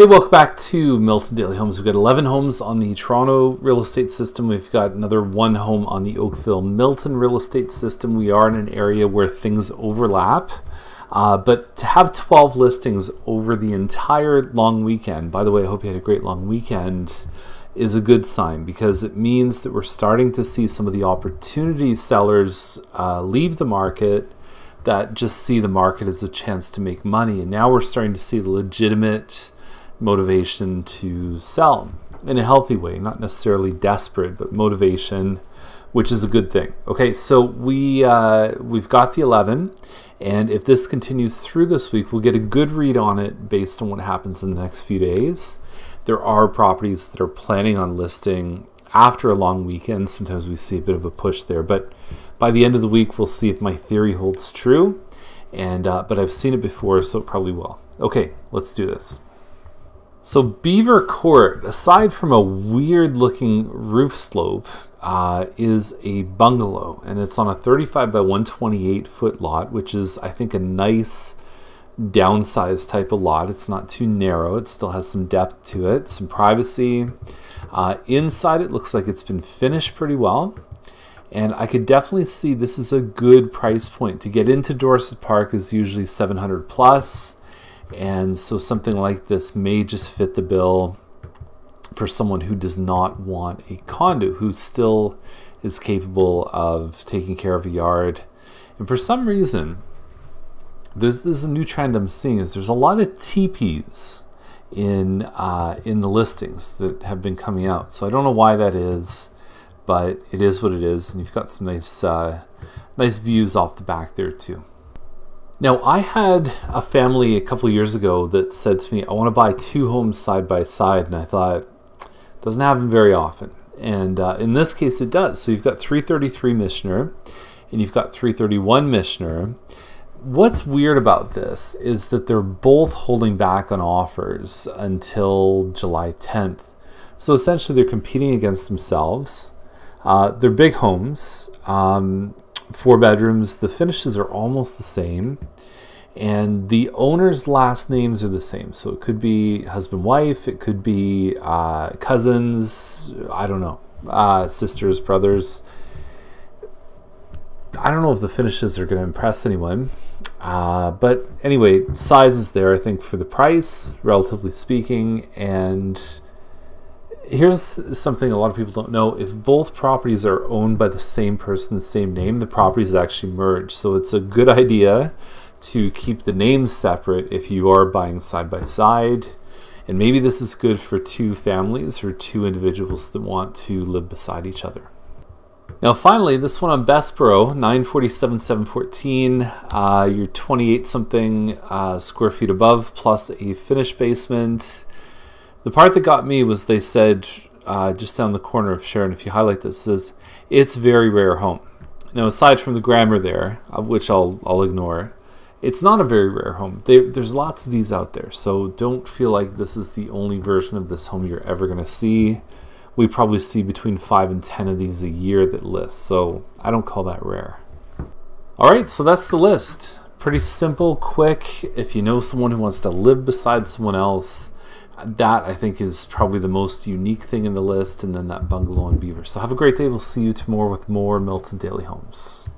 welcome back to Milton Daily Homes. We've got 11 homes on the Toronto real estate system. We've got another 1 home on the Oakville Milton real estate system. We are in an area where things overlap. But to have 12 listings over the entire long weekend, by the way, I hope you had a great long weekend, is a good sign, because it means that we're starting to see some of the opportunity sellers leave the market that just see the market as a chance to make money. And now we're starting to see the legitimate motivation to sell in a healthy way, not necessarily desperate, but motivation, which is a good thing. Okay, so we've got the 11, and if this continues through this week, we'll get a good read on it based on what happens in the next few days. There are properties that are planning on listing after a long weekend. Sometimes we see a bit of a push there, but by the end of the week, we'll see if my theory holds true. And but I've seen it before, so it probably will. Okay, let's do this. So Beaver Court, aside from a weird-looking roof slope, is a bungalow, and it's on a 35 by 128 foot lot, which is, I think, a nice downsized type of lot. It's not too narrow. It still has some depth to it, some privacy. Inside, it looks like it's been finished pretty well. And I could definitely see this is a good price point. To get into Dorset Park is usually 700 plus. And so something like this may just fit the bill for someone who does not want a condo, who still is capable of taking care of a yard. And for some reason, this is a new trend I'm seeing, is there's a lot of teepees in the listings that have been coming out. So I don't know why that is, but it is what it is, and you've got some nice views off the back there too. Now, I had a family a couple of years ago that said to me, I want to buy 2 homes side by side, and I thought, it doesn't happen very often. And in this case, it does. So you've got 333 Michener, and you've got 331 Michener. What's weird about this is that they're both holding back on offers until July 10th. So essentially, they're competing against themselves. They're big homes, 4 bedrooms. The finishes are almost the same, and the owner's last names are the same. So it could be husband, wife, it could be cousins, I don't know, sisters, brothers. I don't know if the finishes are going to impress anyone, but anyway, size is there, I think, for the price, relatively speaking. And here's something a lot of people don't know. If both properties are owned by the same person, same name, the properties actually merge. So it's a good idea to keep the names separate if you are buying side by side. And maybe this is good for 2 families or 2 individuals that want to live beside each other. Now finally, this one on Bessborough, 947 714, you're 28 something square feet above, plus a finished basement. The part that got me was they said, just down the corner of Sharon, if you highlight this, says, it's very rare home. Now, aside from the grammar there, which I'll ignore, it's not a very rare home. There's lots of these out there, so don't feel like this is the only version of this home you're ever going to see. We probably see between 5 and 10 of these a year that list, so I don't call that rare. All right, so that's the list. Pretty simple, quick. If you know someone who wants to live beside someone else, that I think is probably the most unique thing in the list, and then that bungalow in Beaver. So have a great day. We'll see you tomorrow with more Milton Daily Homes.